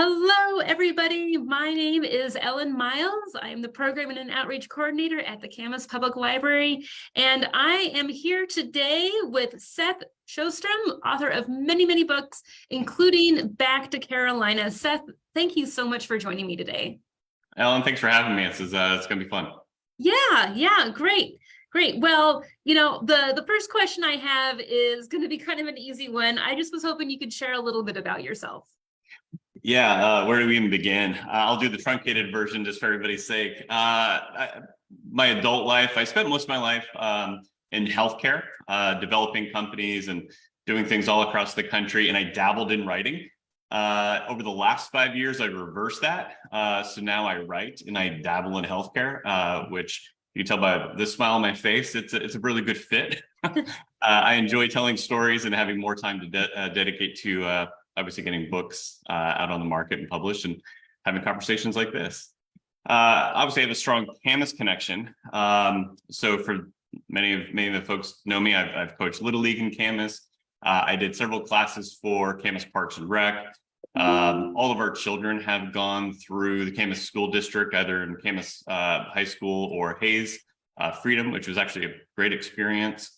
Hello, everybody. My name is Ellen Miles. I am the Program and Outreach Coordinator at the Camas Public Library, and I am here today with Seth Sjostrom, author of many, many books, including Back to Carolina. Seth, thank you so much for joining me today. Ellen, thanks for having me. It's going to be fun. Yeah, great. Great. Well, the first question I have is going to be kind of an easy one. I just was hoping you could share a little bit about yourself. Yeah, where do we even begin? I'll do the truncated version just for everybody's sake. My adult life, I spent most of my life in healthcare, developing companies and doing things all across the country, and I dabbled in writing. Over the last 5 years, I reversed that. So now I write and I dabble in healthcare, which you can tell by the smile on my face, it's a really good fit. I enjoy telling stories and having more time to dedicate to obviously getting books out on the market and published and having conversations like this. Obviously, I have a strong Camas connection. So for many of the folks know me, I've coached Little League in Camas. I did several classes for Camas Parks and Rec. All of our children have gone through the Camas School District, either in Camas High School or Hayes Freedom, which was actually a great experience.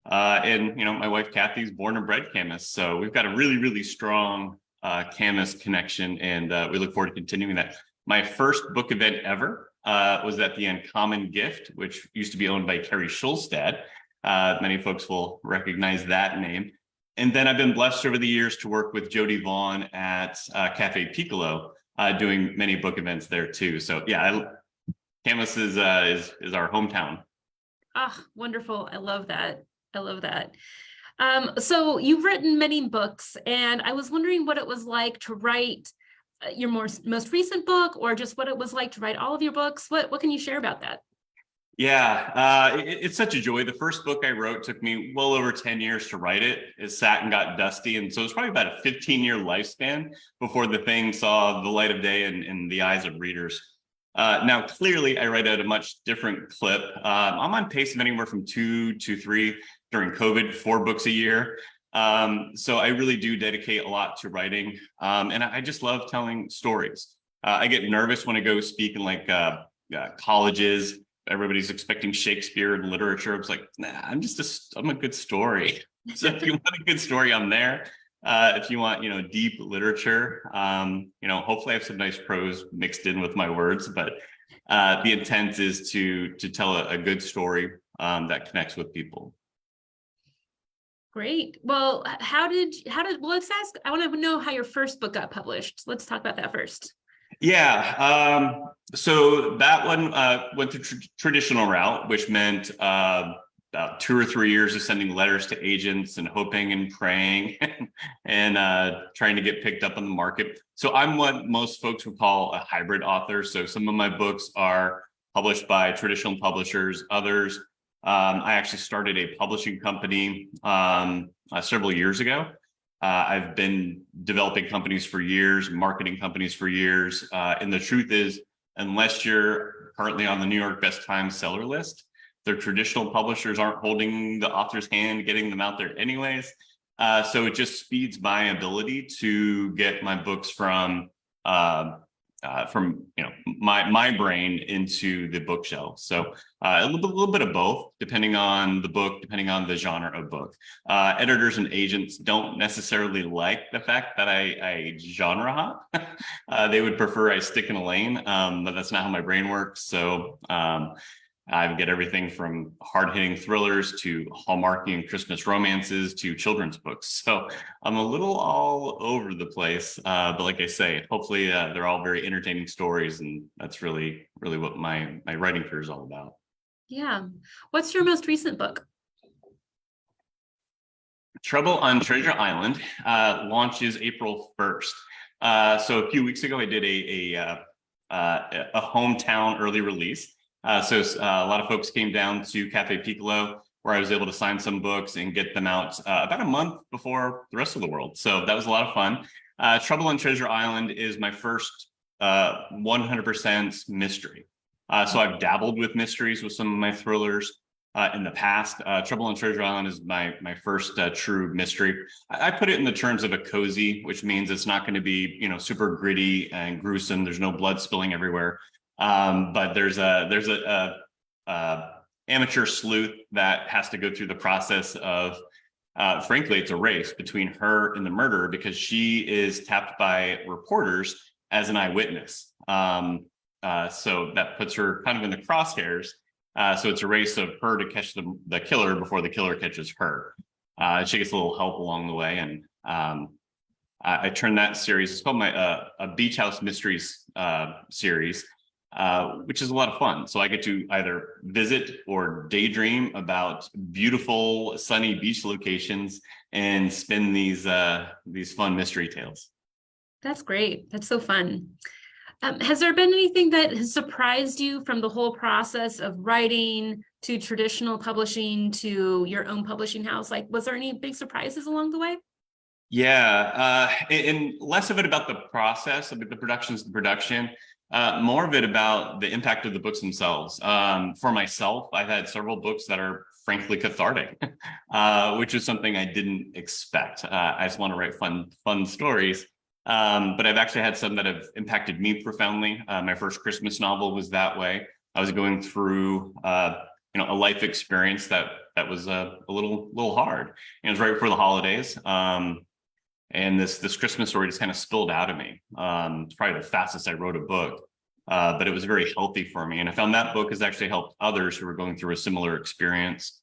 And my wife Kathy's born and bred Camas, so we've got a really, really strong Camas connection, and we look forward to continuing that. My first book event ever was at the Uncommon Gift, which used to be owned by Carrie Schulstad. Many folks will recognize that name. And then I've been blessed over the years to work with Jody Vaughn at Cafe Piccolo, doing many book events there too. So yeah, Camas is our hometown. Ah, wonderful. I love that. I love that. So you've written many books, and I was wondering what it was like to write your most recent book, or just what it was like to write all of your books. What can you share about that? Yeah, it's such a joy. The first book I wrote took me well over 10 years to write it. It sat and got dusty. And so it's probably about a 15-year lifespan before the thing saw the light of day in the eyes of readers. Now, clearly, I write at a much different clip. I'm on pace of anywhere from 2 to 3 during COVID, 4 books a year. So I really do dedicate a lot to writing. And I just love telling stories. I get nervous when I go speak in colleges. Everybody's expecting Shakespeare and literature. I was like, nah, I'm a good story. So if you want a good story, I'm there. If you want, deep literature, hopefully I have some nice prose mixed in with my words, but the intent is to tell a good story that connects with people. Great. Well, let's ask, I want to know how your first book got published. Let's talk about that first. Yeah. So that one went the traditional route, which meant about 2 or 3 years of sending letters to agents and hoping and praying and trying to get picked up on the market. So I'm what most folks would call a hybrid author. So some of my books are published by traditional publishers. Others, I actually started a publishing company several years ago. I've been developing companies for years, marketing companies for years. And the truth is, unless you're currently on the New York Best Times seller list, their traditional publishers aren't holding the author's hand, getting them out there anyways. So it just speeds my ability to get my books from my brain into the bookshelf. So a little bit of both, depending on the book, depending on the genre of book. Editors and agents don't necessarily like the fact that I genre hop. They would prefer I stick in a lane, but that's not how my brain works. So I get everything from hard-hitting thrillers to Hallmarky and Christmas romances to children's books. So I'm a little all over the place. But like I say, hopefully they're all very entertaining stories. And that's really, really what my writing career is all about. Yeah. What's your most recent book? Trouble on Treasure Island launches April 1st. So a few weeks ago, I did a hometown early release. So a lot of folks came down to Cafe Piccolo, where I was able to sign some books and get them out about a month before the rest of the world. So that was a lot of fun. Trouble on Treasure Island is my first 100% mystery. So I've dabbled with mysteries with some of my thrillers. in the past. Trouble on Treasure Island is my first true mystery. I put it in the terms of a cozy, which means it's not going to be, super gritty and gruesome. There's no blood spilling everywhere. But there's a amateur sleuth that has to go through the process of, frankly, it's a race between her and the murderer because she is tapped by reporters as an eyewitness. So that puts her kind of in the crosshairs. So it's a race of her to catch the killer before the killer catches her. She gets a little help along the way, and I turned that series. It's called my a Beach House Mysteries series, which is a lot of fun. So I get to either visit or daydream about beautiful sunny beach locations and spin these fun mystery tales. That's great. That's so fun. Has there been anything that has surprised you from the whole process of writing to traditional publishing to your own publishing house? Like, was there any big surprises along the way? Yeah, and less of it about the process, of the production's the production, more of it about the impact of the books themselves. For myself, I've had several books that are frankly cathartic, which is something I didn't expect. I just want to write fun stories. But I've actually had some that have impacted me profoundly. My first Christmas novel was that way. I was going through, a life experience that was a little hard. And it was right before the holidays. And this Christmas story just kind of spilled out of me. It's probably the fastest I wrote a book, but it was very healthy for me. And I found that book has actually helped others who are going through a similar experience.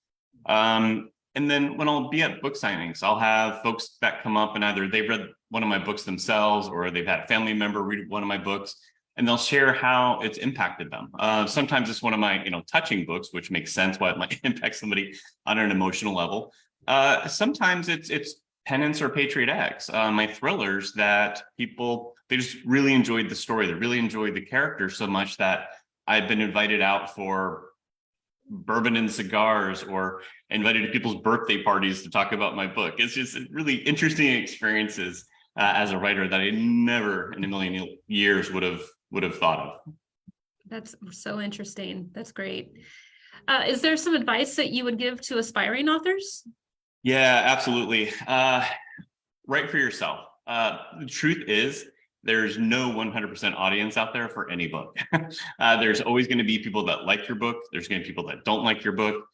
And then when I'll be at book signings, I'll have folks that come up and either they've read one of my books themselves or they've had a family member read one of my books, and they'll share how it's impacted them. Sometimes it's one of my, touching books, which makes sense why it might impact somebody on an emotional level. Sometimes it's Penance or Patriot X, my thrillers that they just really enjoyed the story. They really enjoyed the character so much that I've been invited out for bourbon and cigars or invited to people's birthday parties to talk about my book. It's just really interesting experiences as a writer that I never in a million years would have thought of. That's so interesting. That's great. Is there some advice that you would give to aspiring authors? Yeah, absolutely. Write for yourself. The truth is, there's no 100% audience out there for any book. There's always going to be people that like your book. There's going to be people that don't like your book.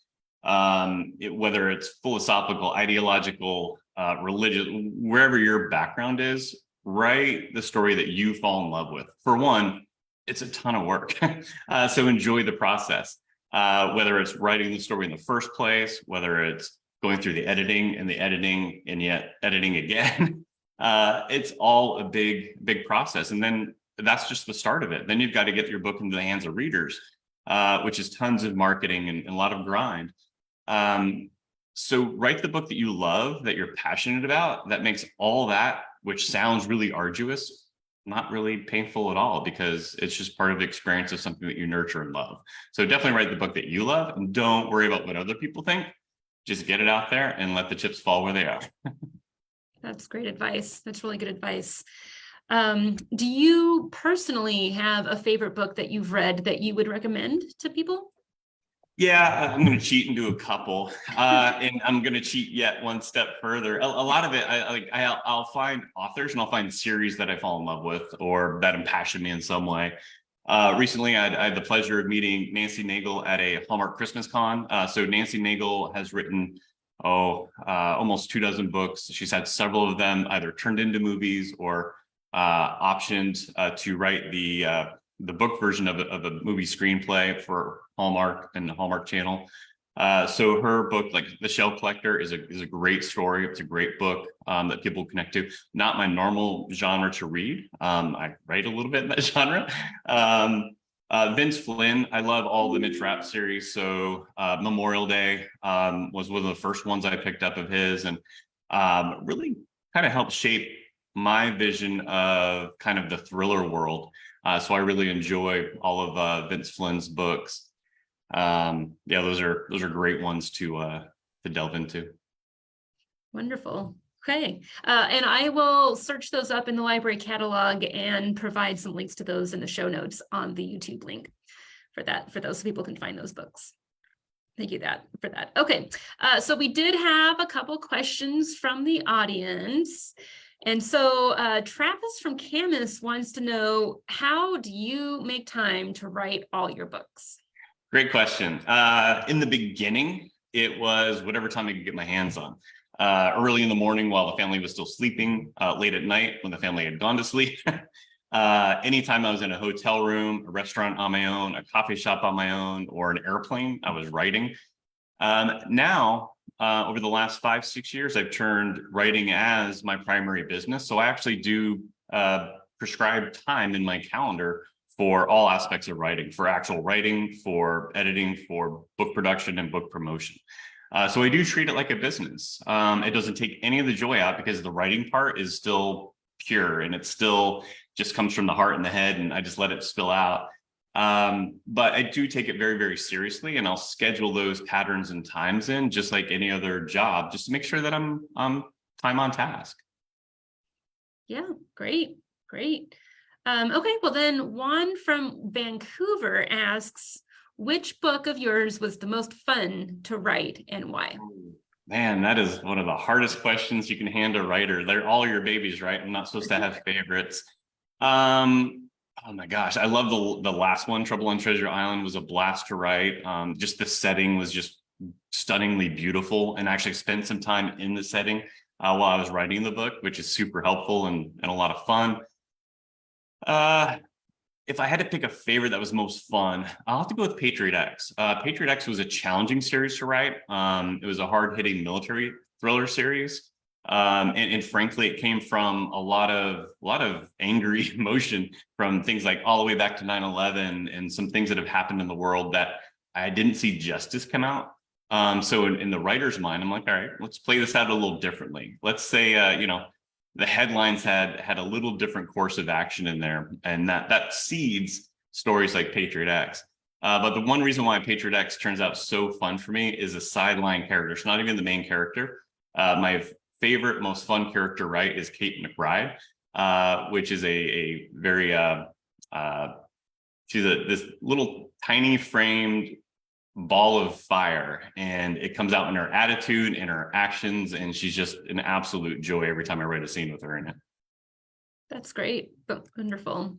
Whether it's philosophical, ideological, religious, wherever your background is, write the story that you fall in love with. For one, it's a ton of work. So enjoy the process. Whether it's writing the story in the first place, whether it's going through the editing and yet editing again. It's all a big process. And then that's just the start of it. Then you've got to get your book into the hands of readers, which is tons of marketing and a lot of grind. So write the book that you love, that you're passionate about, that makes all that, which sounds really arduous, not really painful at all, because it's just part of the experience of something that you nurture and love. So definitely write the book that you love and don't worry about what other people think. Just get it out there and let the chips fall where they are. That's great advice. That's really good advice. Do you personally have a favorite book that you've read that you would recommend to people? Yeah, I'm going to cheat and do a couple, and I'm going to cheat yet one step further. A lot of it, I'll find authors and I'll find series that I fall in love with or that impassion me in some way. Recently, I had the pleasure of meeting Nancy Nagel at a Hallmark Christmas Con. So Nancy Nagel has written almost 24 books. She's had several of them either turned into movies or optioned to write the book version of a movie screenplay for Hallmark and the Hallmark Channel. So her book, like The Shell Collector, is a great story. It's a great book that people connect to. Not my normal genre to read. I write a little bit in that genre. Vince Flynn, I love all the Mitch Rapp series. So Memorial Day was one of the first ones I picked up of his, and really kind of helped shape my vision of kind of the thriller world. So I really enjoy all of Vince Flynn's books. Yeah, those are great ones to delve into. Wonderful. Okay. And I will search those up in the library catalog and provide some links to those in the show notes on the YouTube link for those so people can find those books. Thank you for that. Okay, so we did have a couple questions from the audience. And so Travis from Camus wants to know, how do you make time to write all your books? Great question. In the beginning, it was whatever time I could get my hands on. Early in the morning while the family was still sleeping, late at night when the family had gone to sleep. Anytime I was in a hotel room, a restaurant on my own, a coffee shop on my own, or an airplane, I was writing. Now, over the last 5-6 years, I've turned writing as my primary business. So I actually do prescribe time in my calendar for all aspects of writing, for actual writing, for editing, for book production and book promotion. So I do treat it like a business. It doesn't take any of the joy out because the writing part is still pure and it still just comes from the heart and the head, and I just let it spill out. But I do take it very, very seriously, and I'll schedule those patterns and times in just like any other job, just to make sure that I'm time on task. Yeah, great. Okay, well then Juan from Vancouver asks, which book of yours was the most fun to write and why? Man, that is one of the hardest questions you can hand a writer. They're all your babies, right? I'm not supposed to have favorites. Oh my gosh, I love the last one. Trouble on Treasure Island was a blast to write. Just the setting was just stunningly beautiful, and I actually spent some time in the setting while I was writing the book, which is super helpful and a lot of fun. If I had to pick a favorite that was most fun, I'll have to go with Patriot X. Patriot X was a challenging series to write. It was a hard-hitting military thriller series. And frankly, it came from a lot of angry emotion from things like all the way back to 9/11 and some things that have happened in the world that I didn't see justice come out. So in the writer's mind, I'm like, all right, let's play this out a little differently. Let's say, the headlines had a little different course of action in there, and that seeds stories like Patriot X. But the one reason why Patriot X turns out so fun for me is a sideline character. It's not even the main character. My favorite, most fun character, right, is Kate McBride, which is a very she's this little tiny framed ball of fire, and it comes out in her attitude and her actions, and she's just an absolute joy every time I write a scene with her in it. That's great. Wonderful.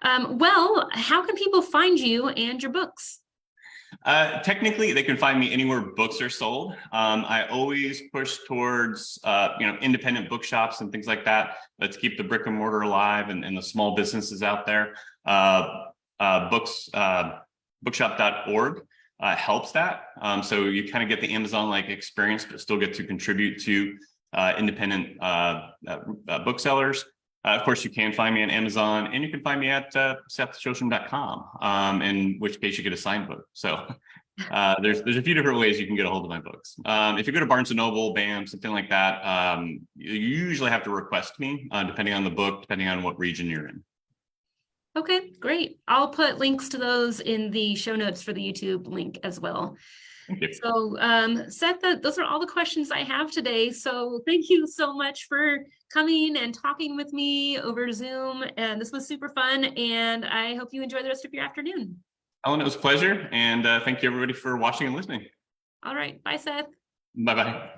Well, how can people find you and your books? Technically, they can find me anywhere books are sold. I always push towards independent bookshops and things like that. Let's keep the brick and mortar alive and the small businesses out there. Bookshop.org helps that. So you kind of get the Amazon-like experience, but still get to contribute to independent booksellers. Of course, you can find me on Amazon, and you can find me at Sjostrom.com, in which case you get a signed book. So there's a few different ways you can get a hold of my books. If you go to Barnes & Noble, BAM, something like that, you usually have to request me, depending on the book, depending on what region you're in. Okay, great. I'll put links to those in the show notes for the YouTube link as well. Thank you. So Seth, those are all the questions I have today. So thank you so much for coming and talking with me over Zoom. And this was super fun. And I hope you enjoy the rest of your afternoon. Ellen, it was a pleasure. And thank you everybody for watching and listening. All right. Bye, Seth. Bye-bye.